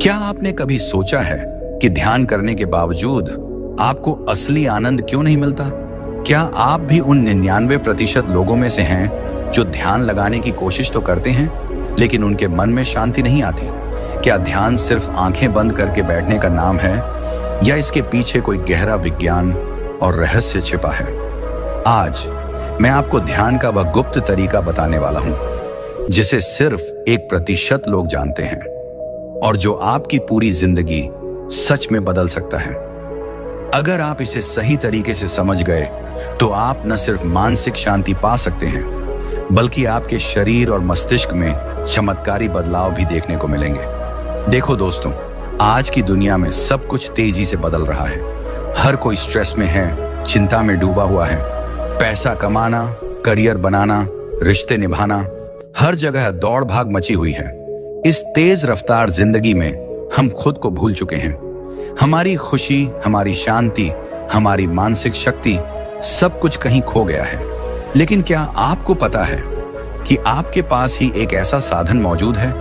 क्या आपने कभी सोचा है कि ध्यान करने के बावजूद आपको असली आनंद क्यों नहीं मिलता? क्या आप भी उन 99% लोगों में से हैं जो ध्यान लगाने की कोशिश तो करते हैं लेकिन उनके मन में शांति नहीं आती? क्या ध्यान सिर्फ आंखें बंद करके बैठने का नाम है या इसके पीछे कोई गहरा विज्ञान और रहस्य छिपा है? आज मैं आपको ध्यान का वह गुप्त तरीका बताने वाला हूं जिसे सिर्फ 1% लोग जानते हैं और जो आपकी पूरी जिंदगी सच में बदल सकता है। अगर आप इसे सही तरीके से समझ गए तो आप न सिर्फ मानसिक शांति पा सकते हैं बल्कि आपके शरीर और मस्तिष्क में चमत्कारी बदलाव भी देखने को मिलेंगे। देखो दोस्तों, आज की दुनिया में सब कुछ तेजी से बदल रहा है। हर कोई स्ट्रेस में है, चिंता में डूबा हुआ है। पैसा कमाना, करियर बनाना, रिश्ते निभाना, हर जगह दौड़ भाग मची हुई है। इस तेज रफ्तार जिंदगी में हम खुद को भूल चुके हैं। हमारी खुशी, हमारी शांति, हमारी मानसिक शक्ति, सब कुछ कहीं खो गया है। लेकिन क्या आपको पता है कि आपके पास ही एक ऐसा साधन मौजूद है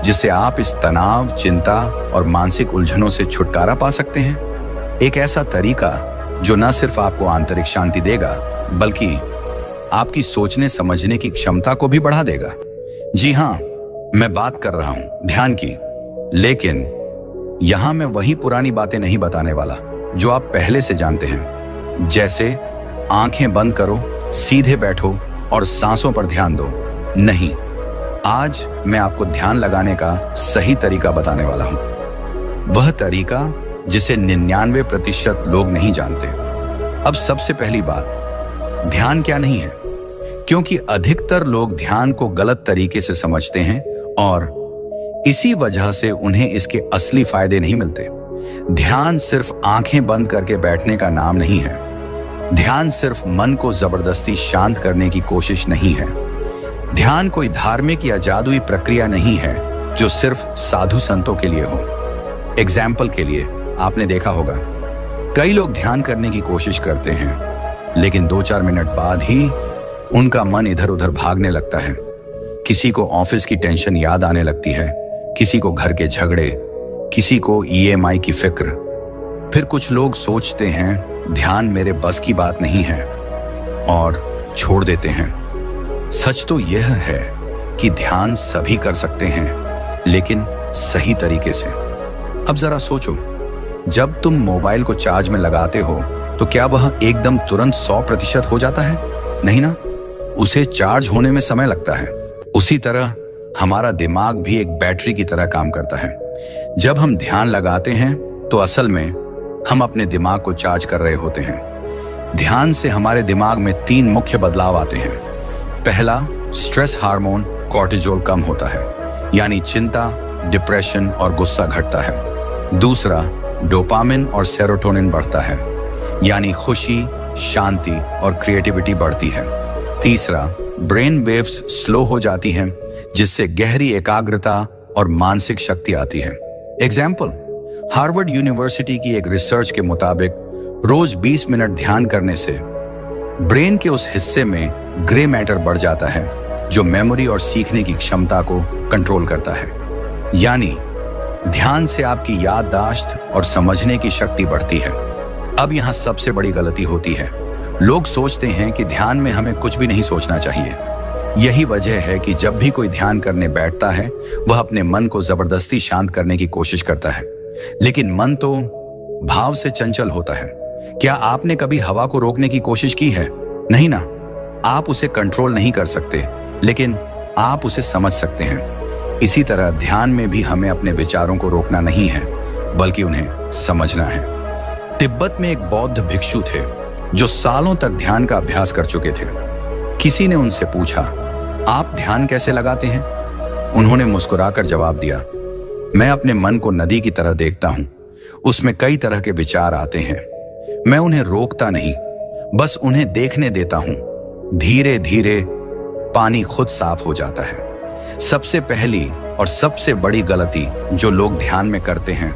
जिससे आप इस तनाव, चिंता और मानसिक उलझनों से छुटकारा पा सकते हैं? एक ऐसा तरीका जो न सिर्फ आपको आंतरिक शांति देगा बल्कि आपकी सोचने समझने की क्षमता को भी बढ़ा देगा। जी हाँ, मैं बात कर रहा हूं ध्यान की। लेकिन यहां मैं वही पुरानी बातें नहीं बताने वाला जो आप पहले से जानते हैं, जैसे आंखें बंद करो, सीधे बैठो और सांसों पर ध्यान दो। नहीं, आज मैं आपको ध्यान लगाने का सही तरीका बताने वाला हूं। वह तरीका जिसे 99% लोग नहीं जानते। अब सबसे पहली बात, ध्यान क्या नहीं है? क्योंकि अधिकतर लोग ध्यान को गलत तरीके से समझते हैं और इसी वजह से उन्हें इसके असली फायदे नहीं मिलते। ध्यान सिर्फ आंखें बंद करके बैठने का नाम नहीं है। ध्यान सिर्फ मन को जबरदस्ती शांत करने की कोशिश नहीं है। ध्यान कोई धार्मिक या जादुई प्रक्रिया नहीं है जो सिर्फ साधु संतों के लिए हो। एग्जाम्पल के लिए आपने देखा होगा, कई लोग ध्यान करने की कोशिश करते हैं लेकिन 2-4 मिनट बाद ही उनका मन इधर उधर भागने लगता है। किसी को ऑफिस की टेंशन याद आने लगती है, किसी को घर के झगड़े, किसी को EMI की फिक्र। फिर कुछ लोग सोचते हैं ध्यान मेरे बस की बात नहीं है और छोड़ देते हैं। सच तो यह है कि ध्यान सभी कर सकते हैं लेकिन सही तरीके से। अब जरा सोचो, जब तुम मोबाइल को चार्ज में लगाते हो तो क्या वह एकदम तुरंत 100% हो जाता है? नहीं ना, उसे चार्ज होने में समय लगता है। उसी तरह हमारा दिमाग भी एक बैटरी की तरह काम करता है। जब हम ध्यान लगाते हैं तो असल में हम अपने दिमाग को चार्ज कर रहे होते हैं। ध्यान से हमारे दिमाग में 3 मुख्य बदलाव आते हैं। पहला, स्ट्रेस हार्मोन कॉर्टिजोल कम होता है, यानी चिंता, डिप्रेशन और गुस्सा घटता है। दूसरा, डोपामिन और सेरोटोनिन बढ़ता है, यानी खुशी, शांति और क्रिएटिविटी बढ़ती है। तीसरा, ब्रेन वेव्स स्लो हो जाती हैं जिससे गहरी एकाग्रता और मानसिक शक्ति आती है। एग्जाम्पल, हार्वर्ड यूनिवर्सिटी की एक रिसर्च के मुताबिक रोज 20 मिनट ध्यान करने से ब्रेन के उस हिस्से में ग्रे मैटर बढ़ जाता है जो मेमोरी और सीखने की क्षमता को कंट्रोल करता है। यानी ध्यान से आपकी याददाश्त और समझने की शक्ति बढ़ती है। अब यहां सबसे बड़ी गलती होती है, लोग सोचते हैं कि ध्यान में हमें कुछ भी नहीं सोचना चाहिए। यही वजह है कि जब भी कोई ध्यान करने बैठता है वह अपने मन को जबरदस्ती शांत करने की कोशिश करता है, लेकिन मन तो भाव से चंचल होता है। क्या आपने कभी हवा को रोकने की कोशिश की है? नहीं ना। आप उसे कंट्रोल नहीं कर सकते लेकिन आप उसे समझ सकते हैं। इसी तरह ध्यान में भी हमें अपने विचारों को रोकना नहीं है बल्कि उन्हें समझना है। तिब्बत में एक बौद्ध भिक्षु थे जो सालों तक ध्यान का अभ्यास कर चुके थे। किसी ने उनसे पूछा, आप ध्यान कैसे लगाते हैं? उन्होंने मुस्कुराकर जवाब दिया, मैं अपने मन को नदी की तरह देखता हूं। उसमें कई तरह के विचार आते हैं। मैं उन्हें रोकता नहीं, बस उन्हें देखने देता हूं। धीरे धीरे पानी खुद साफ हो जाता है। सबसे पहली और सबसे बड़ी गलती जो लोग ध्यान में करते हैं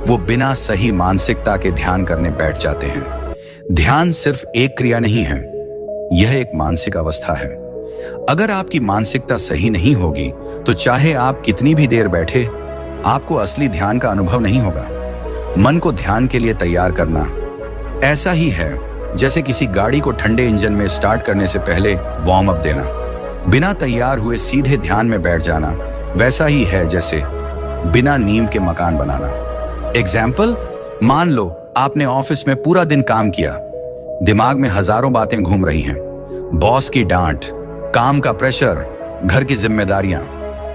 वो बिना सही मानसिकता के ध्यान करने बैठ जाते हैं। ध्यान सिर्फ एक क्रिया नहीं है, यह एक मानसिक अवस्था है। अगर आपकी मानसिकता सही नहीं होगी तो चाहे आप कितनी भी देर बैठे, आपको असली ध्यान का अनुभव नहीं होगा। मन को ध्यान के लिए तैयार करना ऐसा ही है जैसे किसी गाड़ी को ठंडे इंजन में स्टार्ट करने से पहले वार्म अप देना। बिना तैयार हुए सीधे ध्यान में बैठ जाना वैसा ही है जैसे बिना नींव के मकान बनाना। एग्जाम्पल, मान लो आपने ऑफिस में पूरा दिन काम किया, दिमाग में हजारों बातें घूम रही हैं, बॉस की डांट, काम का प्रेशर, घर की जिम्मेदारियां,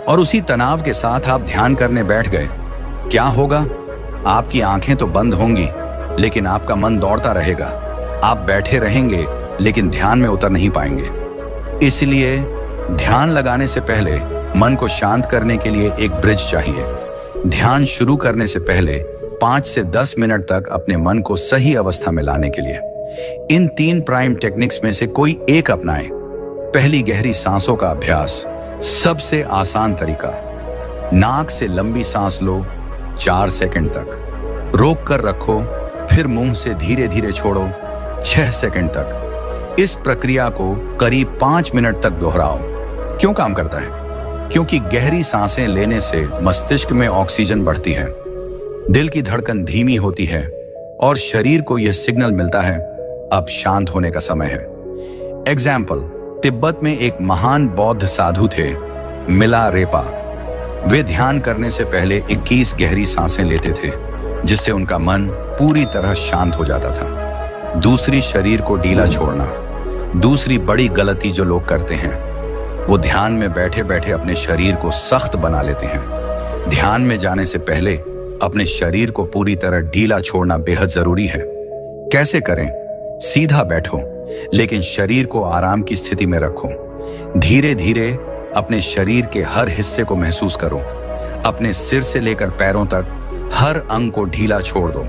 और उसी तनाव के साथ आप ध्यान करने बैठ गए। क्या होगा? आपकी आंखें तो बंद होंगी, लेकिन आपका मन दौड़ता रहेगा। आप बैठे रहेंगे लेकिन ध्यान में उतर नहीं पाएंगे। इसलिए ध्यान लगाने से पहले मन को शांत करने के लिए एक ब्रिज चाहिए। ध्यान शुरू करने से पहले 5 से 10 मिनट तक अपने मन को सही अवस्था में लाने के लिए इन 3 प्राइम टेक्निक्स में से कोई एक अपनाएं। पहली, गहरी सांसों का अभ्यास। सबसे आसान तरीका, नाक से लंबी सांस लो 4 सेकंड तक, रोक कर रखो, फिर मुंह से धीरे धीरे छोड़ो 6 सेकंड तक। इस प्रक्रिया को करीब 5 मिनट तक दोहराओ। क्यों काम करता है? क्योंकि गहरी सांसें लेने से मस्तिष्क में ऑक्सीजन बढ़ती है, दिल की धड़कन धीमी होती है और शरीर को यह सिग्नल मिलता है अब शांत होने का समय है। एग्जाम्पल, तिब्बत में एक महान बौद्ध साधु थे, मिलारेपा। वे ध्यान करने से पहले 21 गहरी सांसें लेते थे, जिससे उनका मन पूरी तरह शांत हो जाता था। दूसरी, शरीर को ढीला छोड़ना। दूसरी बड़ी गलती जो लोग करते हैं, वो ध्यान में बैठे बैठे अपने शरीर को सख्त बना लेते हैं। ध्यान में जाने से पहले अपने शरीर को पूरी तरह ढीला छोड़ना बेहद जरूरी है। कैसे करें? सीधा बैठो, लेकिन शरीर को आराम की स्थिति में रखो। धीरे धीरे अपने शरीर के हर हिस्से को महसूस करो। अपने सिर से लेकर पैरों तक हर अंग को ढीला छोड़ दो।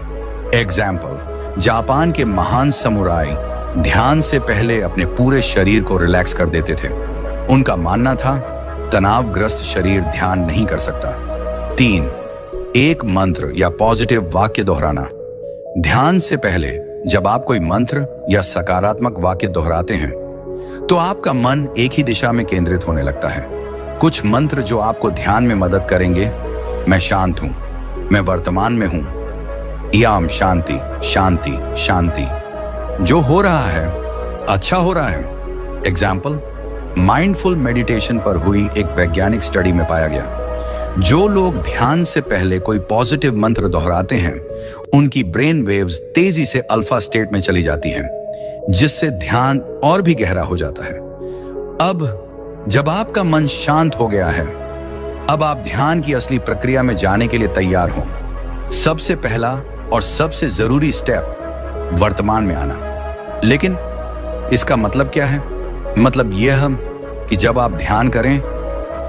एग्जाम्पल, जापान के महान समुराई ध्यान से पहले अपने पूरे शरीर को रिलैक्स कर देते थे। उनका मानना था तनावग्रस्त शरीर ध्यान नहीं कर सकता। 3, एक मंत्र या पॉजिटिव वाक्य दोहराना। ध्यान से पहले जब आप कोई मंत्र या सकारात्मक वाक्य दोहराते हैं तो आपका मन एक ही दिशा में केंद्रित होने लगता है। कुछ मंत्र जो आपको ध्यान में मदद करेंगे: मैं शांत हूं, मैं वर्तमान में हूं, याम शांति शांति शांति, जो हो रहा है अच्छा हो रहा है। एग्जाम्पल, माइंडफुल मेडिटेशन पर हुई एक वैज्ञानिक स्टडी में पाया गया, जो लोग ध्यान से पहले कोई पॉजिटिव मंत्र दोहराते हैं उनकी ब्रेन वेव्स तेजी से अल्फा स्टेट में चली जाती हैं, जिससे ध्यान और भी गहरा हो जाता है। अब जब आपका मन शांत हो गया है, अब आप ध्यान की असली प्रक्रिया में जाने के लिए तैयार हो। सबसे पहला और सबसे जरूरी स्टेप वर्तमान में आना। लेकिन इसका मतलब क्या है? मतलब यह है कि जब आप ध्यान करें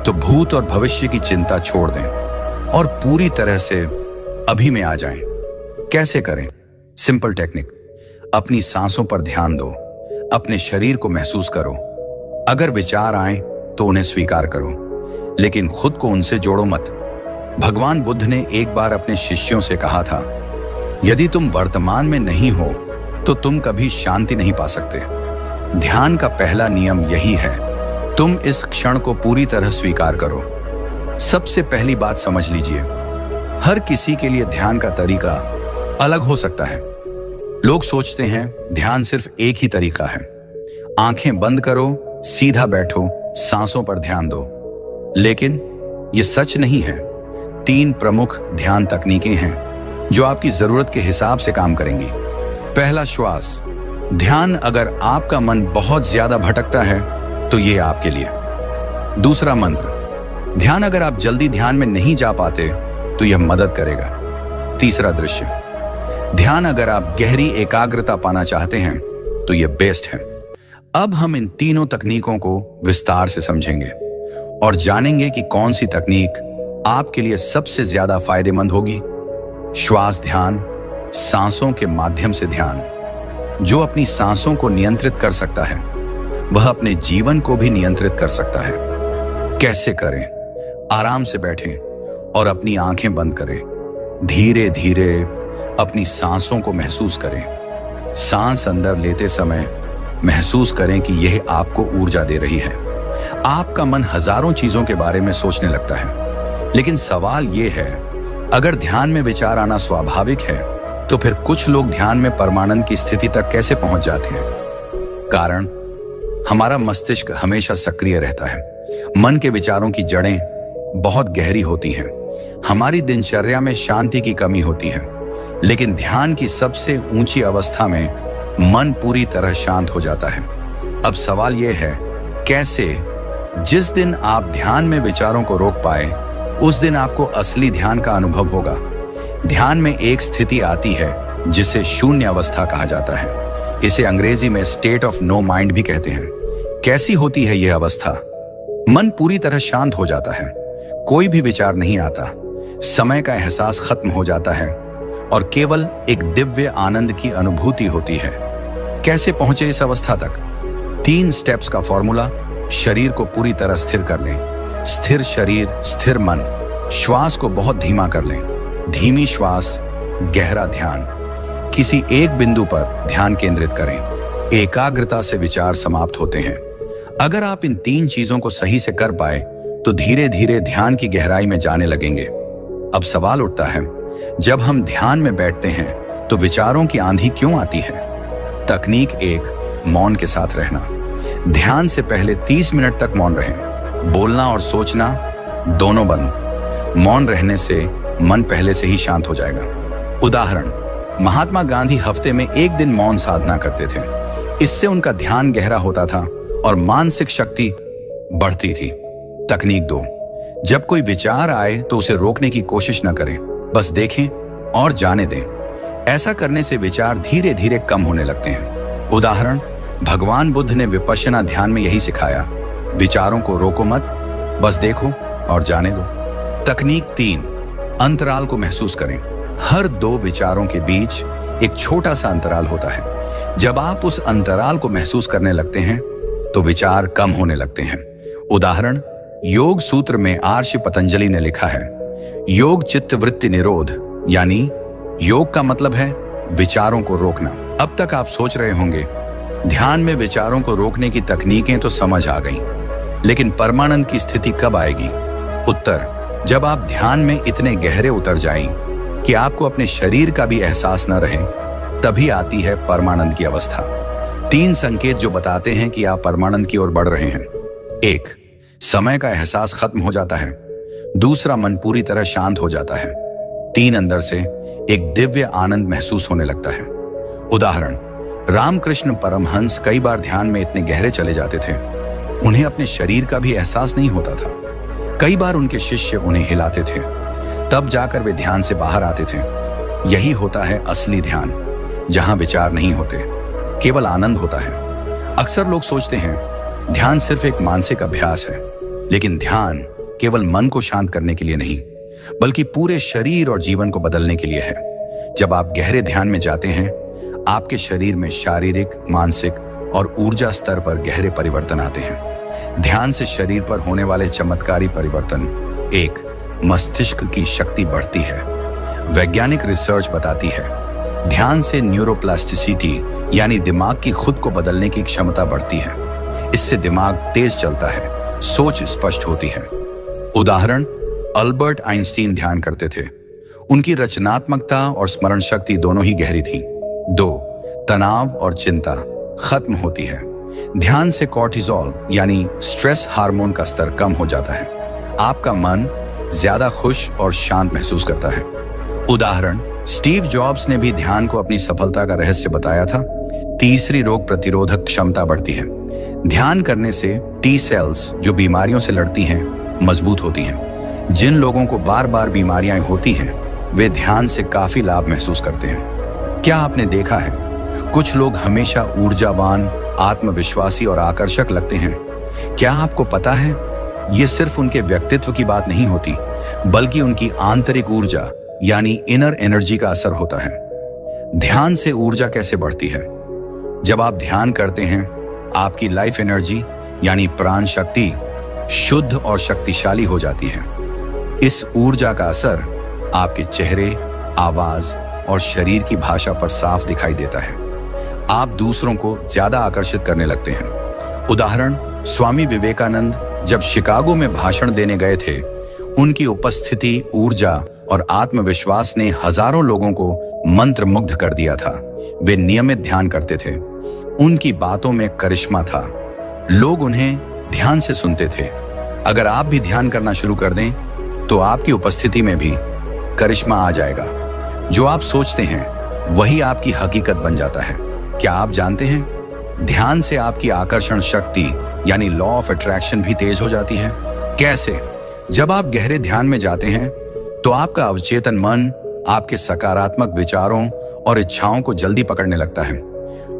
तो भूत और भविष्य की चिंता छोड़ दें और पूरी तरह से अभी में आ जाएं। कैसे करें? सिंपल टेक्निक, अपनी सांसों पर ध्यान दो, अपने शरीर को महसूस करो। अगर विचार आए तो उन्हें स्वीकार करो, लेकिन खुद को उनसे जोड़ो मत। भगवान बुद्ध ने एक बार अपने शिष्यों से कहा था, यदि तुम वर्तमान में नहीं हो तो तुम कभी शांति नहीं पा सकते। ध्यान का पहला नियम यही है, तुम इस क्षण को पूरी तरह स्वीकार करो। सबसे पहली बात समझ लीजिए, हर किसी के लिए ध्यान का तरीका अलग हो सकता है। लोग सोचते हैं ध्यान सिर्फ एक ही तरीका है, आंखें बंद करो, सीधा बैठो, सांसों पर ध्यान दो। लेकिन यह सच नहीं है। 3 प्रमुख ध्यान तकनीकें हैं जो आपकी जरूरत के हिसाब से काम करेंगी। पहला, श्वास ध्यान। अगर आपका मन बहुत ज्यादा भटकता है तो यह आपके लिए। दूसरा, मंत्र ध्यान। अगर आप जल्दी ध्यान में नहीं जा पाते तो यह मदद करेगा। तीसरा, दृश्य ध्यान। अगर आप गहरी एकाग्रता पाना चाहते हैं तो यह बेस्ट है। अब हम इन तीनों तकनीकों को विस्तार से समझेंगे और जानेंगे कि कौन सी तकनीक आपके लिए सबसे ज्यादा फायदेमंद होगी। श्वास ध्यान, सांसों के माध्यम से ध्यान। जो अपनी सांसों को नियंत्रित कर सकता है वह अपने जीवन को भी नियंत्रित कर सकता है। कैसे करें? आराम से बैठें और अपनी आंखें बंद करें। धीरे धीरे अपनी सांसों को महसूस करें। सांस अंदर लेते समय महसूस करें कि यह आपको ऊर्जा दे रही है। आपका मन हजारों चीजों के बारे में सोचने लगता है, लेकिन सवाल यह है, अगर ध्यान में विचार आना स्वाभाविक है तो फिर कुछ लोग ध्यान में परमानंद की स्थिति तक कैसे पहुंच जाते हैं? कारण, हमारा मस्तिष्क हमेशा सक्रिय रहता है। मन के विचारों की जड़ें बहुत गहरी होती हैं। हमारी दिनचर्या में शांति की कमी होती है, लेकिन ध्यान की सबसे ऊंची अवस्था में मन पूरी तरह शांत हो जाता है। अब सवाल यह है, कैसे? जिस दिन आप ध्यान में विचारों को रोक पाए, उस दिन आपको असली ध्यान का अनुभव होगा। ध्यान में एक स्थिति आती है जिसे शून्य अवस्था कहा जाता है। इसे अंग्रेजी में स्टेट ऑफ नो माइंड भी कहते हैं। कैसी होती है यह अवस्था? मन पूरी तरह शांत हो जाता है, कोई भी विचार नहीं आता, समय का एहसास खत्म हो जाता है और केवल एक दिव्य आनंद की अनुभूति होती है। कैसे पहुंचे इस अवस्था तक? 3 स्टेप्स का फॉर्मूला। शरीर को पूरी तरह स्थिर कर लें। स्थिर शरीर, स्थिर मन। श्वास को बहुत धीमा कर लें। धीमी श्वास, गहरा ध्यान। किसी एक बिंदु पर ध्यान केंद्रित करें। एकाग्रता से विचार समाप्त होते हैं। अगर आप इन 3 चीजों को सही से कर पाए तो धीरे धीरे ध्यान की गहराई में जाने लगेंगे। अब सवाल उठता है, जब हम ध्यान में बैठते हैं तो विचारों की आंधी क्यों आती है? तकनीक 1, मौन के साथ रहना। ध्यान से पहले 30 मिनट तक मौन रहें। बोलना और सोचना दोनों बंद। मौन रहने से मन पहले से ही शांत हो जाएगा। उदाहरण, महात्मा गांधी हफ्ते में 1 दिन मौन साधना करते थे। इससे उनका ध्यान गहरा होता था और मानसिक शक्ति बढ़ती थी। तकनीक 2, जब कोई विचार आए तो उसे रोकने की कोशिश न करें, बस देखें और जाने दें। ऐसा करने से विचार धीरे धीरे कम होने लगते हैं। उदाहरण, भगवान बुद्ध ने विपश्यना ध्यान में यही सिखाया, विचारों को रोको मत, बस देखो और जाने दो। तकनीक 3, अंतराल को महसूस करें। हर 2 विचारों के बीच एक छोटा सा अंतराल होता है। जब आप उस अंतराल को महसूस करने लगते हैं तो विचार कम होने लगते हैं। उदाहरण, योग सूत्र में आर्षि पतंजलि ने लिखा है, योग चित्त वृत्ति निरोध, यानी योग का मतलब है विचारों को रोकना। अब तक आप सोच रहे होंगे, ध्यान में विचारों को रोकने की तकनीकें तो समझ आ गईं, लेकिन परमानंद की स्थिति कब आएगी? उत्तर, जब आप ध्यान में इतने गहरे उतर जाएं कि आपको अपने शरीर का भी एहसास न रहे, तभी आती है परमानंद की अवस्था। 3 संकेत जो बताते हैं कि आप परमानंद की ओर बढ़ रहे हैं। 1, समय का एहसास खत्म हो जाता है। दूसरा, मन पूरी तरह शांत हो जाता है। 3, अंदर से एक दिव्य आनंद महसूस होने लगता है। उदाहरण, रामकृष्ण परमहंस कई बार ध्यान में इतने गहरे चले जाते थे, उन्हें अपने शरीर का भी एहसास नहीं होता था। कई बार उनके शिष्य उन्हें हिलाते थे, तब जाकर वे ध्यान से बाहर आते थे। यही होता है असली ध्यान, जहां विचार नहीं होते, केवल आनंद होता है। अक्सर लोग सोचते हैं ध्यान सिर्फ एक मानसिक अभ्यास है, लेकिन ध्यान केवल मन को शांत करने के लिए नहीं, बल्कि पूरे शरीर और जीवन को बदलने के लिए है। जब आप गहरे ध्यान में जाते हैं, आपके शरीर में शारीरिक, मानसिक और ऊर्जा स्तर पर गहरे परिवर्तन आते हैं। ध्यान से शरीर पर होने वाले चमत्कारी परिवर्तन: 1, मस्तिष्क की शक्ति बढ़ती है। वैज्ञानिक रिसर्च बताती है, ध्यान से न्यूरोप्लास्टिसिटी यानी दिमाग की खुद को बदलने की क्षमता बढ़ती है। इससे दिमाग तेज चलता है, सोच स्पष्ट होती है। उदाहरण, अल्बर्ट आइंस्टीन ध्यान करते थे। उनकी रचनात्मकता और स्मरण शक्ति दोनों ही गहरी थी। 2, तनाव और चिंता खत्म होती है। ध्यान से कॉर्टिसोल यानी स्ट्रेस हार्मोन का स्तर कम हो जाता है। आपका मन ज्यादा खुश और शांत महसूस करता है। उदाहरण, स्टीव जॉब्स ने भी ध्यान को अपनी सफलता का रहस्य बताया था। तीसरी, रोग प्रतिरोधक क्षमता बढ़ती है। ध्यान करने से टी सेल्स जो बीमारियों से लड़ती हैं मजबूत होती हैं। जिन लोगों को बार बार बीमारियां होती हैं, वे ध्यान से काफी लाभ महसूस करते हैं। क्या आपने देखा है, कुछ लोग हमेशा ऊर्जावान, आत्मविश्वासी और आकर्षक लगते हैं। क्या आपको पता है, ये सिर्फ उनके व्यक्तित्व की बात नहीं होती, बल्कि उनकी आंतरिक ऊर्जा यानी इनर एनर्जी का असर होता है। ध्यान से ऊर्जा कैसे बढ़ती है? जब आप ध्यान करते हैं, आपकी लाइफ एनर्जी यानी प्राण शक्ति शुद्ध और शक्तिशाली हो जाती है। इस ऊर्जा का असर आपके चेहरे, आवाज और शरीर की भाषा पर साफ दिखाई देता है। आप दूसरों को ज्यादा आकर्षित करने लगते हैं। उदाहरण, स्वामी विवेकानंद जब शिकागो में भाषण देने गए थे, उनकी उपस्थिति, ऊर्जा और आत्मविश्वास ने हजारों लोगों को मंत्रमुग्ध कर दिया था। वे नियमित ध्यान करते थे, उनकी बातों में करिश्मा था, लोग उन्हें ध्यान से सुनते थे। अगर आप भी ध्यान करना शुरू कर दें तो आपकी उपस्थिति में भी करिश्मा आ जाएगा। जो आप सोचते हैं वही आपकी हकीकत बन जाता है। क्या आप जानते हैं, ध्यान से आपकी आकर्षण शक्ति यानी लॉ ऑफ अट्रैक्शन भी तेज हो जाती है। कैसे? जब आप गहरे ध्यान में जाते हैं तो आपका अवचेतन मन आपके सकारात्मक विचारों और इच्छाओं को जल्दी पकड़ने लगता है।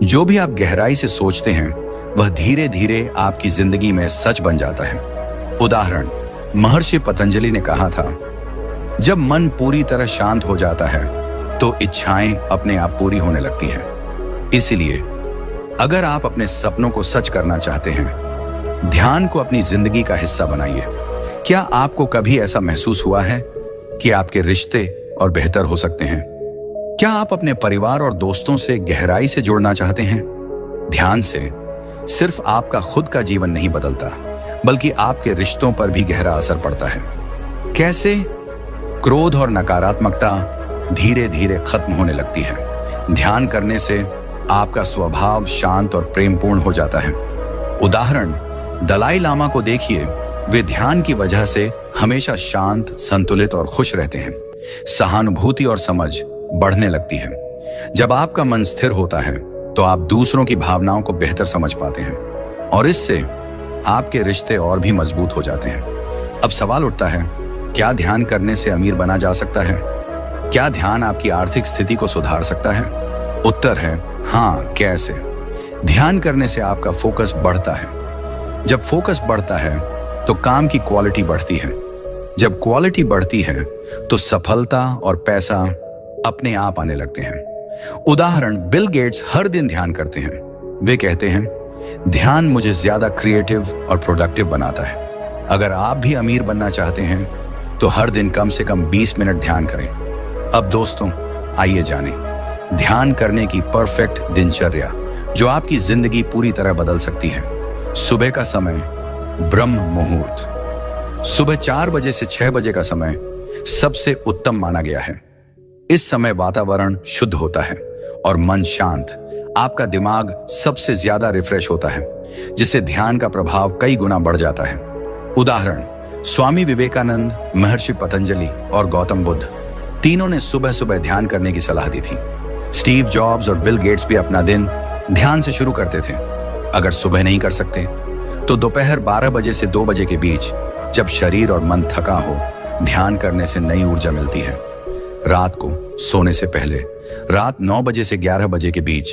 जो भी आप गहराई से सोचते हैं वह धीरे धीरे आपकी जिंदगी में सच बन जाता है। उदाहरण, महर्षि पतंजलि ने कहा था, जब मन पूरी तरह शांत हो जाता है तो इच्छाएं अपने आप पूरी होने लगती हैं। इसलिए अगर आप अपने सपनों को सच करना चाहते हैं, ध्यान को अपनी जिंदगी का हिस्सा बनाइए। क्या आपको कभी ऐसा महसूस हुआ है कि आपके रिश्ते और बेहतर हो सकते हैं? क्या आप अपने परिवार और दोस्तों से गहराई से जुड़ना चाहते हैं? ध्यान से सिर्फ आपका खुद का जीवन नहीं बदलता, बल्कि आपके रिश्तों पर भी गहरा असर पड़ता है। कैसे? क्रोध और नकारात्मकता धीरे धीरे खत्म होने लगती है। ध्यान करने से आपका स्वभाव शांत और प्रेमपूर्ण हो जाता है। उदाहरण, दलाई लामा को देखिए, वे ध्यान की वजह से हमेशा शांत, संतुलित और खुश रहते हैं। सहानुभूति और समझ बढ़ने लगती है। जब आपका मन स्थिर होता है तो आप दूसरों की भावनाओं को बेहतर समझ पाते हैं और इससे आपके रिश्ते और भी मजबूत हो जाते हैं। अब सवाल उठता है, क्या ध्यान करने से अमीर बना जा सकता है? क्या ध्यान आपकी आर्थिक स्थिति को सुधार सकता है? उत्तर है हाँ। कैसे? ध्यान करने से आपका फोकस बढ़ता है। जब फोकस बढ़ता है तो काम की क्वालिटी बढ़ती है। जब क्वालिटी बढ़ती है तो सफलता और पैसा अपने आप आने लगते हैं। उदाहरण, बिल गेट्स हर दिन ध्यान करते हैं। वे कहते हैं, ध्यान मुझे ज्यादा क्रिएटिव और प्रोडक्टिव बनाता है। अगर आप भी अमीर बनना चाहते हैं तो हर दिन कम से कम 20 मिनट ध्यान करें। अब दोस्तों, आइए जानें ध्यान करने की परफेक्ट दिनचर्या जो आपकी जिंदगी पूरी तरह बदल सकती है। सुबह का समय, ब्रह्म मुहूर्त। सुबह 4 बजे से 6 बजे का समय सबसे उत्तम माना गया है। इस समय वातावरण शुद्ध होता है और मन शांत। आपका दिमाग सबसे ज्यादा रिफ्रेश होता है, जिससे ध्यान का प्रभाव कई गुना बढ़ जाता है। उदाहरण, स्वामी विवेकानंद, महर्षि पतंजलि और गौतम बुद्ध तीनों ने सुबह सुबह ध्यान करने की सलाह दी थी। स्टीव जॉब्स और बिल गेट्स भी अपना दिन ध्यान से शुरू करते थे। अगर सुबह नहीं कर सकते तो दोपहर 12 बजे से 2 बजे के बीच, जब शरीर और मन थका हो, ध्यान करने से नई ऊर्जा मिलती है। रात को सोने से पहले रात 9 बजे से 11 बजे के बीच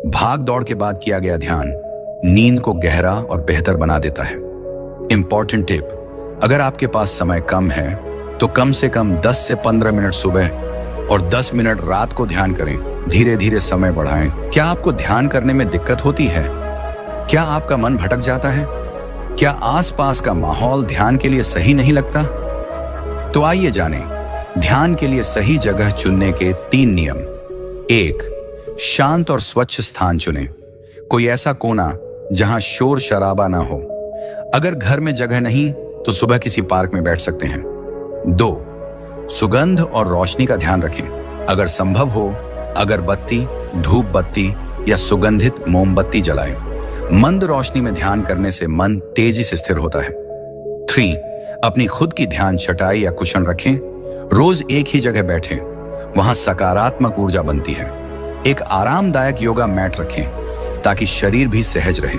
भाग दौड़ के बाद किया गया ध्यान नींद को गहरा और बेहतर बना देता है। इंपॉर्टेंट टिप, अगर आपके पास समय कम है तो कम से कम 10 से 15 मिनट सुबह और 10 मिनट रात को ध्यान करें। धीरे धीरे समय बढ़ाएं। क्या आपको ध्यान करने में दिक्कत होती है? क्या आपका मन भटक जाता है? क्या आसपास का माहौल ध्यान के लिए सही नहीं लगता? तो आइए जानें ध्यान के लिए सही जगह चुनने के 3 नियम। 1. शांत और स्वच्छ स्थान चुनें। कोई ऐसा कोना जहां शोर शराबा ना हो। अगर घर में जगह नहीं तो सुबह किसी पार्क में बैठ सकते हैं। 2. सुगंध और रोशनी का ध्यान रखें। अगर संभव हो, अगरबत्ती, धूप बत्ती या सुगंधित मोमबत्ती जलाएं। मंद रोशनी में ध्यान करने से मन तेजी से स्थिर होता है। 3. अपनी खुद की ध्यान चटाई या कुशन रखें। रोज एक ही जगह बैठें, वहां सकारात्मक ऊर्जा बनती है। एक आरामदायक योगा मैट रखें ताकि शरीर भी सहज रहे।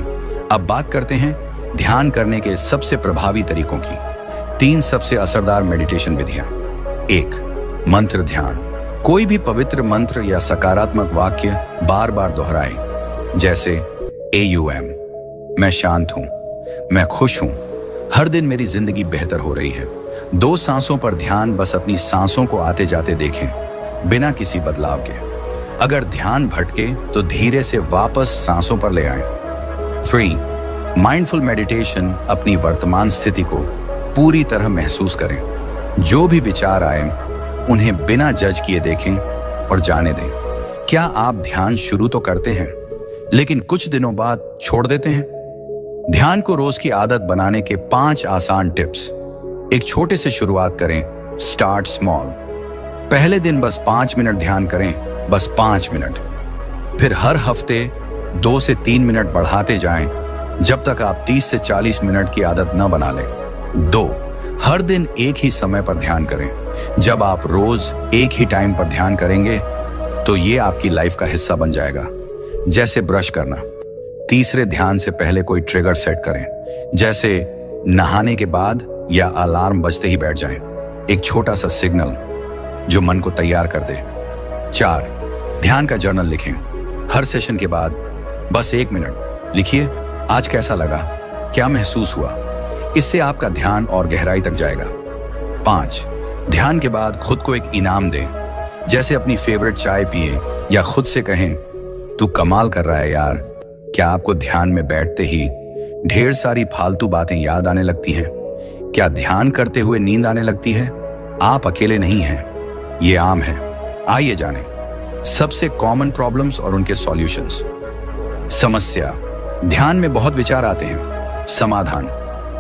अब बात करते हैं ध्यान करने के सबसे प्रभावी तरीकों की। 3 सबसे असरदार मेडिटेशन विधियां। 1. मंत्र ध्यान। कोई भी पवित्र मंत्र या सकारात्मक वाक्य बार बार दोहराएं, जैसे AUM, मैं शांत हूं, मैं खुश हूं, हर दिन मेरी जिंदगी बेहतर हो रही है। 2 सांसों पर ध्यान। बस अपनी सांसों को आते जाते देखें, बिना किसी बदलाव के। अगर ध्यान भटके तो धीरे से वापस सांसों पर ले आएं। 3. Mindful meditation. अपनी वर्तमान स्थिति को पूरी तरह महसूस करें। जो भी विचार आए उन्हें बिना जज किए देखें और जाने दें। क्या आप ध्यान शुरू तो करते हैं लेकिन कुछ दिनों बाद छोड़ देते हैं? ध्यान को रोज की आदत बनाने के 5 आसान टिप्स। एक छोटे से शुरुआत करें, स्टार्ट स्मॉल। पहले दिन बस 5 मिनट ध्यान करें, बस 5 मिनट। फिर हर हफ्ते 2 से 3 मिनट बढ़ाते जाएं, जब तक आप 30 से 40 मिनट की आदत न बना लें। 2, हर दिन एक ही समय पर ध्यान करें। जब आप रोज एक ही टाइम पर ध्यान करेंगे तो ये आपकी लाइफ का हिस्सा बन जाएगा, जैसे ब्रश करना। तीसरे, ध्यान से पहले कोई ट्रिगर सेट करें, जैसे नहाने के बाद या अलार्म बजते ही बैठ जाएं। एक छोटा सा सिग्नल जो मन को तैयार कर दे। 4, ध्यान का जर्नल लिखें। हर सेशन के बाद बस 1 मिनट लिखिए, आज कैसा लगा, क्या महसूस हुआ। इससे आपका ध्यान और गहराई तक जाएगा। 5, ध्यान के बाद खुद को एक इनाम दें, जैसे अपनी फेवरेट चाय पिए या खुद से कहें, तू कमाल कर रहा है यार। क्या आपको ध्यान में बैठते ही ढेर सारी फालतू बातें याद आने लगती हैं? क्या ध्यान करते हुए नींद आने लगती है? आप अकेले नहीं हैं, ये आम है। आइए जानें सबसे कॉमन प्रॉब्लम्स और उनके सॉल्यूशंस। समस्या, ध्यान में बहुत विचार आते हैं। समाधान,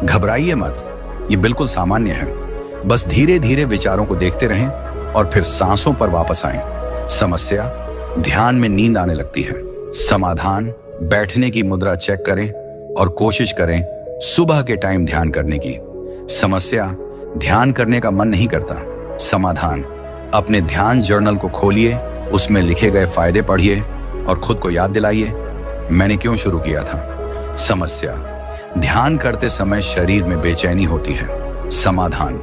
घबराइए मत, ये बिल्कुल सामान्य है। बस धीरे धीरे विचारों को देखते रहें और फिर सांसों पर वापस आएं। समस्या, ध्यान में नींद आने लगती है। समाधान, बैठने की मुद्रा चेक करें और कोशिश करें सुबह के टाइम ध्यान करने की। समस्या, ध्यान करने का मन नहीं करता। समाधान, अपने ध्यान जर्नल को खोलिए, उसमें लिखे गए फायदे पढ़िए और खुद को याद दिलाइए, मैंने क्यों शुरू किया था। समस्या, ध्यान करते समय शरीर में बेचैनी होती है। समाधान,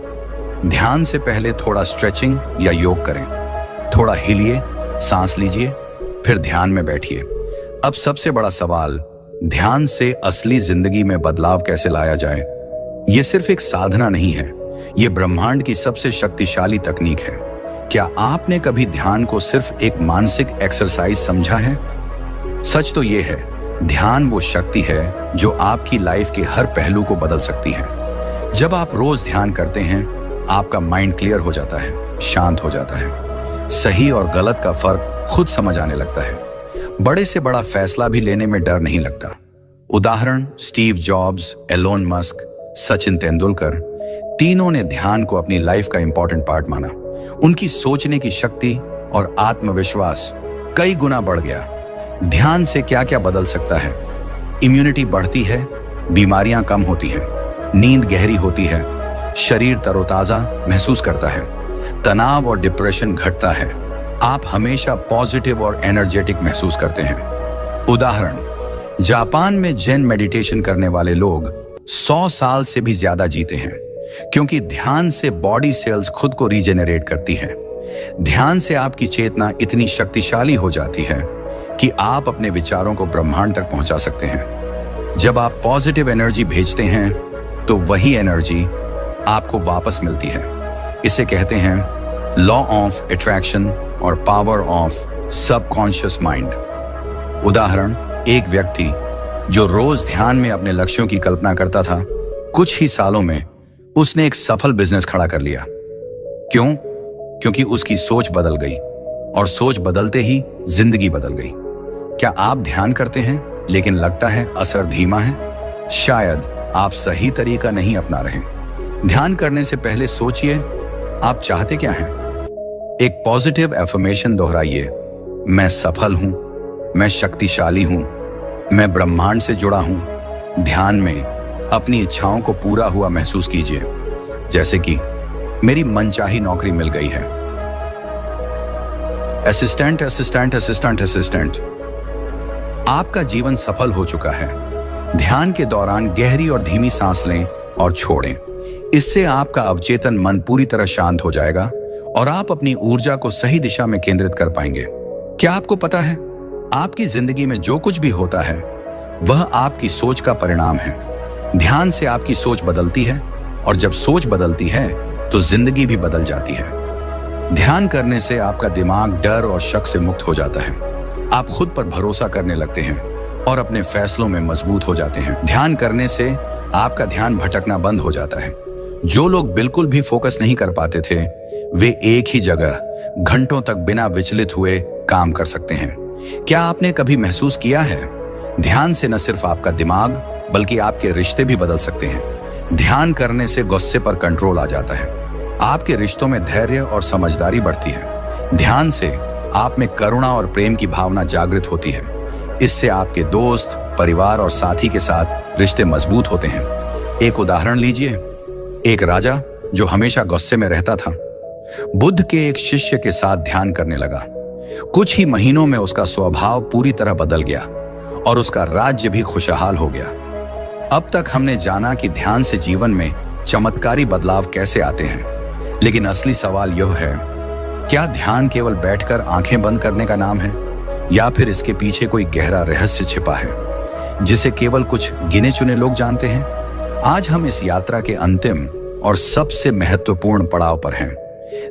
ध्यान से पहले थोड़ा स्ट्रेचिंग या योग करें। थोड़ा हिलिए, सांस लीजिए, फिर ध्यान में बैठिए। अब सबसे बड़ा सवाल, ध्यान से असली जिंदगी में बदलाव कैसे लाया जाए। यह सिर्फ एक साधना नहीं है, यह ब्रह्मांड की सबसे शक्तिशाली तकनीक है। क्या आपने कभी ध्यान को सिर्फ एक मानसिक एक्सरसाइज समझा है? सच तो यह है, ध्यान वो शक्ति है जो आपकी लाइफ के हर पहलू को बदल सकती है। जब आप रोज ध्यान करते हैं, आपका माइंड क्लियर हो जाता है, शांत हो जाता है, सही और गलत का फर्क खुद समझ आने लगता है। बड़े से बड़ा फैसला भी लेने में डर नहीं लगता। उदाहरण, Steve Jobs, Elon Musk, Sachin Tendulkar, तीनों ने ध्यान को अपनी लाइफ का इंपॉर्टेंट पार्ट माना। उनकी सोचने की शक्ति और आत्मविश्वास कई गुना बढ़ गया। ध्यान से क्या क्या बदल सकता है? इम्यूनिटी बढ़ती है, बीमारियां कम होती हैं, नींद गहरी होती है, शरीर तरोताजा महसूस करता है, तनाव और डिप्रेशन घटता है, आप हमेशा पॉजिटिव और एनर्जेटिक महसूस करते हैं। उदाहरण, जापान में जेन मेडिटेशन करने वाले लोग 100 साल से भी ज्यादा जीते हैं, क्योंकि ध्यान से बॉडी सेल्स खुद को रीजेनरेट करती हैं। ध्यान से आपकी चेतना इतनी शक्तिशाली हो जाती है कि आप अपने विचारों को ब्रह्मांड तक पहुंचा सकते हैं। जब आप पॉजिटिव एनर्जी भेजते हैं तो वही एनर्जी आपको वापस मिलती है। इसे कहते हैं लॉ ऑफ अट्रैक्शन और पावर ऑफ सबकॉन्शियस माइंड। उदाहरण, एक व्यक्ति जो रोज ध्यान में अपने लक्ष्यों की कल्पना करता था, कुछ ही सालों में उसने एक सफल बिजनेस खड़ा कर लिया। क्यों? क्योंकि उसकी सोच बदल गई, और सोच बदलते ही जिंदगी बदल गई। क्या आप ध्यान करते हैं लेकिन लगता है असर धीमा है? शायद आप सही तरीका नहीं अपना रहे। ध्यान करने से पहले सोचिए, आप चाहते क्या हैं? एक पॉजिटिव एफर्मेशन दोहराइए, मैं सफल हूं, मैं शक्तिशाली हूं, मैं ब्रह्मांड से जुड़ा हूं। ध्यान में अपनी इच्छाओं को पूरा हुआ महसूस कीजिए, जैसे कि मेरी मनचाही नौकरी मिल गई है। असिस्टेंट असिस्टेंट असिस्टेंट असिस्टेंट, आपका जीवन सफल हो चुका है। ध्यान के दौरान गहरी और धीमी सांस लें और छोड़ें। इससे आपका अवचेतन मन पूरी तरह शांत हो जाएगा और आप अपनी ऊर्जा को सही दिशा में केंद्रित कर पाएंगे। क्या आपको पता है, आपकी जिंदगी में जो कुछ भी होता है वह आपकी सोच का परिणाम है। ध्यान से आपकी सोच बदलती है, और जब सोच बदलती है तो जिंदगी भी बदल जाती है। ध्यान करने से आपका दिमाग डर और शक से मुक्त हो जाता है। आप खुद पर भरोसा करने लगते हैं और अपने फैसलों में मजबूत हो जाते हैं। ध्यान करने से आपका ध्यान भटकना बंद हो जाता है। जो लोग बिल्कुल भी फोकस नहीं कर पाते थे, वे एक ही जगह घंटों तक बिना विचलित हुए काम कर सकते हैं। क्या आपने कभी महसूस किया है, ध्यान से न सिर्फ आपका दिमाग बल्कि आपके रिश्ते भी बदल सकते हैं। ध्यान करने से गुस्से पर कंट्रोल आ जाता है। आपके रिश्तों में धैर्य और समझदारी बढ़ती है। ध्यान से आप में करुणा और प्रेम की भावना जागृत होती है। इससे आपके दोस्त, परिवार और साथी के साथ रिश्ते मजबूत होते हैं। एक उदाहरण लीजिए। एक राजा जो हमेशा गुस्से में रहता था, बुद्ध के एक शिष्य के साथ ध्यान करने लगा। कुछ ही महीनों में उसका स्वभाव पूरी तरह बदल गया और उसका राज्य भी खुशहाल हो गया। अब तक हमने जाना कि ध्यान से जीवन में चमत्कारी बदलाव कैसे आते हैं, लेकिन असली सवाल यह है, क्या ध्यान केवल बैठकर आंखें बंद करने का नाम है, या फिर इसके पीछे कोई गहरा रहस्य छिपा है जिसे केवल कुछ गिने चुने लोग जानते हैं? आज हम इस यात्रा के अंतिम और सबसे महत्वपूर्ण पड़ाव पर हैं।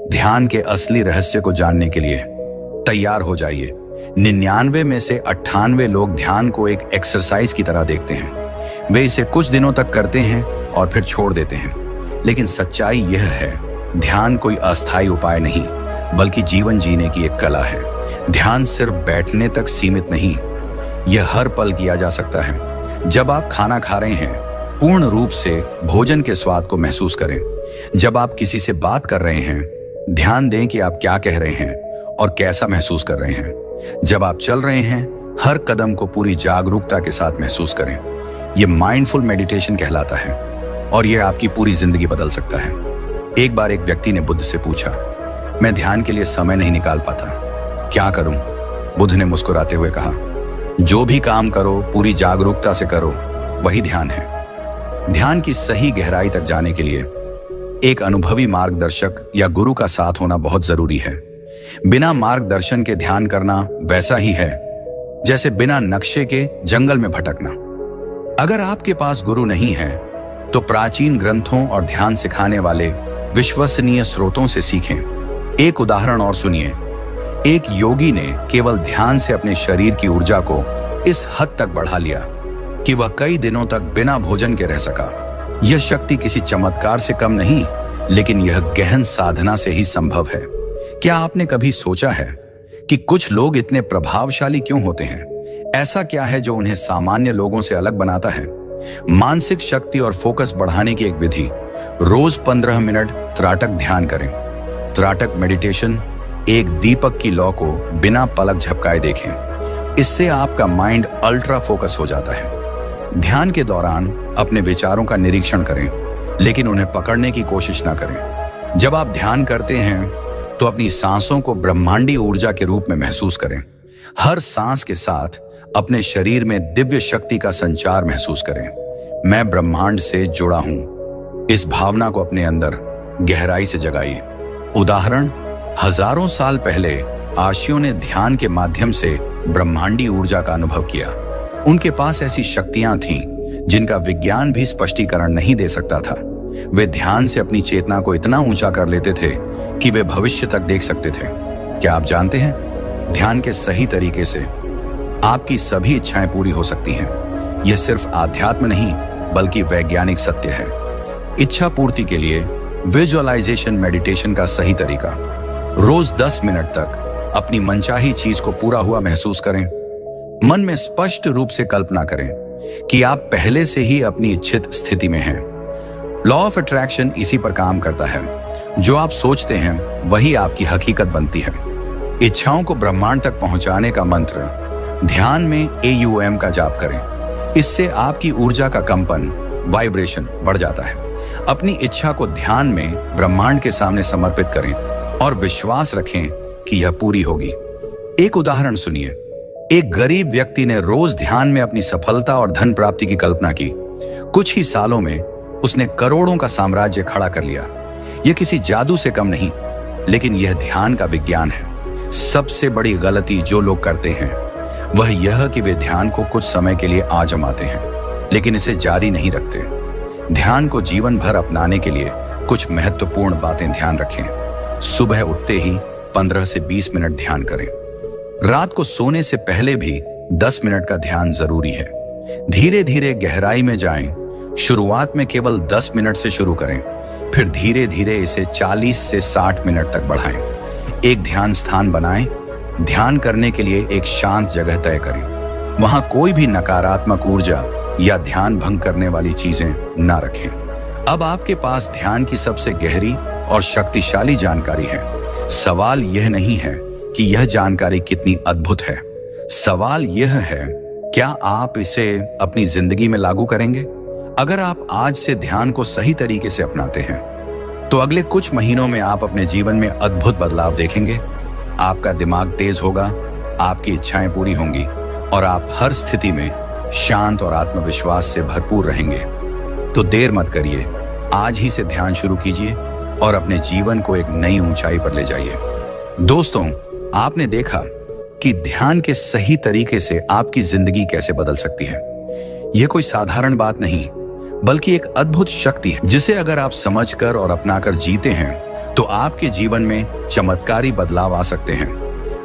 ध्यान के असली रहस्य को जानने के लिए तैयार हो जाइए। 99 में से 98 लोग ध्यान को एक एक्सरसाइज की तरह देखते हैं। वे इसे कुछ दिनों तक करते हैं और फिर छोड़ देते हैं। लेकिन सच्चाई यह है, ध्यान कोई अस्थायी उपाय नहीं, बल्कि जीवन जीने की एक कला है। ध्यान सिर्फ बैठने तक सीमित नहीं, यह हर पल किया जा सकता है। जब आप खाना खा रहे हैं, पूर्ण रूप से भोजन के स्वाद को महसूस करें। जब आप किसी से बात कर रहे हैं, ध्यान दें कि आप क्या कह रहे हैं और कैसा महसूस कर रहे हैं। जब आप चल रहे हैं, हर कदम को पूरी जागरूकता के साथ महसूस करें। यह माइंडफुल मेडिटेशन कहलाता है और यह आपकी पूरी जिंदगी बदल सकता है। एक बार एक व्यक्ति ने बुद्ध से पूछा, मैं ध्यान के लिए समय नहीं निकाल पाता, क्या करूं? बुद्ध ने मुस्कुराते हुए कहा, जो भी काम करो पूरी जागरूकता से करो, वही ध्यान है। ध्यान की सही गहराई तक जाने के लिए एक अनुभवी मार्गदर्शक या गुरु का साथ होना बहुत जरूरी है। बिना मार्गदर्शन के ध्यान करना वैसा ही है जैसे बिना नक्शे के जंगल में भटकना। अगर आपके पास गुरु नहीं है तो प्राचीन ग्रंथों और ध्यान सिखाने वाले विश्वसनीय स्रोतों से सीखें। एक उदाहरण और सुनिए। एक योगी ने केवल ध्यान से अपने शरीर की ऊर्जा को इस हद तक बढ़ा लिया कि वह कई दिनों तक बिना भोजन के रह सका। यह शक्ति किसी चमत्कार से कम नहीं, लेकिन यह गहन साधना से ही संभव है। क्या आपने कभी सोचा है कि कुछ लोग इतने प्रभावशाली क्यों होते हैं? ऐसा क्या है जो उन्हें सामान्य लोगों से अलग बनाता है? मानसिक शक्ति और फोकस बढ़ाने की एक विधि, रोज 15 मिनट त्राटक ध्यान करें। त्राटक मेडिटेशन एक दीपक की लौ को बिना पलक झपकाए देखें। इससे आपका माइंड अल्ट्रा फोकस हो जाता है। ध्यान के दौरान अपने विचारों का निरीक्षण करें, लेकिन उन्हें पकड़ने की कोशिश ना करें। जब आप ध्यान करते हैं तो अपनी सांसों को ब्रह्मांडी ऊर्जा के रूप में महसूस करें। हर सांस के साथ अपने शरीर में दिव्य शक्ति का संचार महसूस करें। मैं ब्रह्मांड से जुड़ा हूं। इस भावना को अपने अंदर गहराई से जगाइए। उदाहरण, हजारों साल पहले आर्षियों ने ध्यान के माध्यम से ब्रह्मांडी ऊर्जा का अनुभव किया। उनके पास ऐसी शक्तियां थीं जिनका विज्ञान भी स्पष्टीकरण नहीं दे सकता था। वे ध्यान से अपनी चेतना को इतना ऊंचा कर लेते थे कि वे भविष्य तक देख सकते थे। क्या आप जानते हैं, ध्यान के सही तरीके से आपकी सभी इच्छाएं पूरी हो सकती हैं। यह सिर्फ आध्यात्म नहीं, बल्कि वैज्ञानिक सत्य है। इच्छा पूर्ति के लिए विजुअलाइजेशन मेडिटेशन का सही तरीका, रोज 10 मिनट तक अपनी मनचाही चीज को पूरा हुआ महसूस करें। मन में स्पष्ट रूप से कल्पना करें कि आप पहले से ही अपनी इच्छित स्थिति में हैं। लॉ ऑफ अट्रैक्शन इसी पर काम करता है। जो आप सोचते हैं वही आपकी हकीकत बनती है। इच्छाओं को ब्रह्मांड तक पहुंचाने का मंत्र, ध्यान में AUM का जाप करें। इससे आपकी ऊर्जा का कंपन, वाइब्रेशन बढ़ जाता है। अपनी इच्छा को ध्यान में ब्रह्मांड के सामने समर्पित करें और विश्वास रखें कि यह पूरी होगी। एक उदाहरण सुनिए। एक गरीब व्यक्ति ने रोज ध्यान में अपनी सफलता और धन प्राप्ति की कल्पना की। कुछ ही सालों में उसने करोड़ों का साम्राज्य खड़ा कर लिया। यह किसी जादू से कम नहीं, लेकिन यह ध्यान का विज्ञान है। सबसे बड़ी गलती जो लोग करते हैं वह यह कि वे ध्यान को कुछ समय के लिए आजमाते हैं, लेकिन इसे जारी नहीं रखते। ध्यान को जीवन भर अपनाने के लिए कुछ महत्वपूर्ण बातें ध्यान रखें। सुबह उठते ही 15 से 20 मिनट ध्यान करें। रात को सोने से पहले भी 10 मिनट का ध्यान जरूरी है। धीरे धीरे गहराई में जाएं। शुरुआत में केवल 10 मिनट से शुरू करें, फिर धीरे धीरे इसे 40 से 60 मिनट तक बढ़ाएं। एक ध्यान स्थान बनाएं। ध्यान करने के लिए एक शांत जगह तय करें। वहां कोई भी नकारात्मक ऊर्जा या ध्यान भंग करने वाली चीजें ना रखें। अब आपके पास ध्यान की सबसे गहरी और शक्तिशाली जानकारी है। सवाल यह नहीं है कि यह जानकारी कितनी अद्भुत है। सवाल यह है, क्या आप इसे अपनी जिंदगी में लागू करेंगे? अगर आप आज से ध्यान को सही तरीके से अपनाते हैं तो अगले कुछ महीनों में आप अपने जीवन में अद्भुत बदलाव देखेंगे। आपका दिमाग तेज होगा, आपकी इच्छाएं पूरी होंगी और आप हर स्थिति में शांत और आत्मविश्वास से भरपूर रहेंगे। तो देर मत करिए, आज ही से ध्यान शुरू कीजिए और अपने जीवन को एक नई ऊंचाई पर ले जाइए। दोस्तों, आपने देखा कि ध्यान के सही तरीके से आपकी जिंदगी कैसे बदल सकती है। यह कोई साधारण बात नहीं, बल्कि एक अद्भुत शक्ति है जिसे अगर आप समझकर और अपनाकर जीते हैं तो आपके जीवन में चमत्कारी बदलाव आ सकते हैं।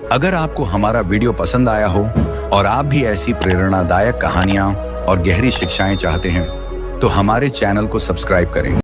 अगर आपको हमारा वीडियो पसंद आया हो और आप भी ऐसी प्रेरणादायक कहानियां और गहरी शिक्षाएं चाहते हैं तो हमारे चैनल को सब्सक्राइब करें।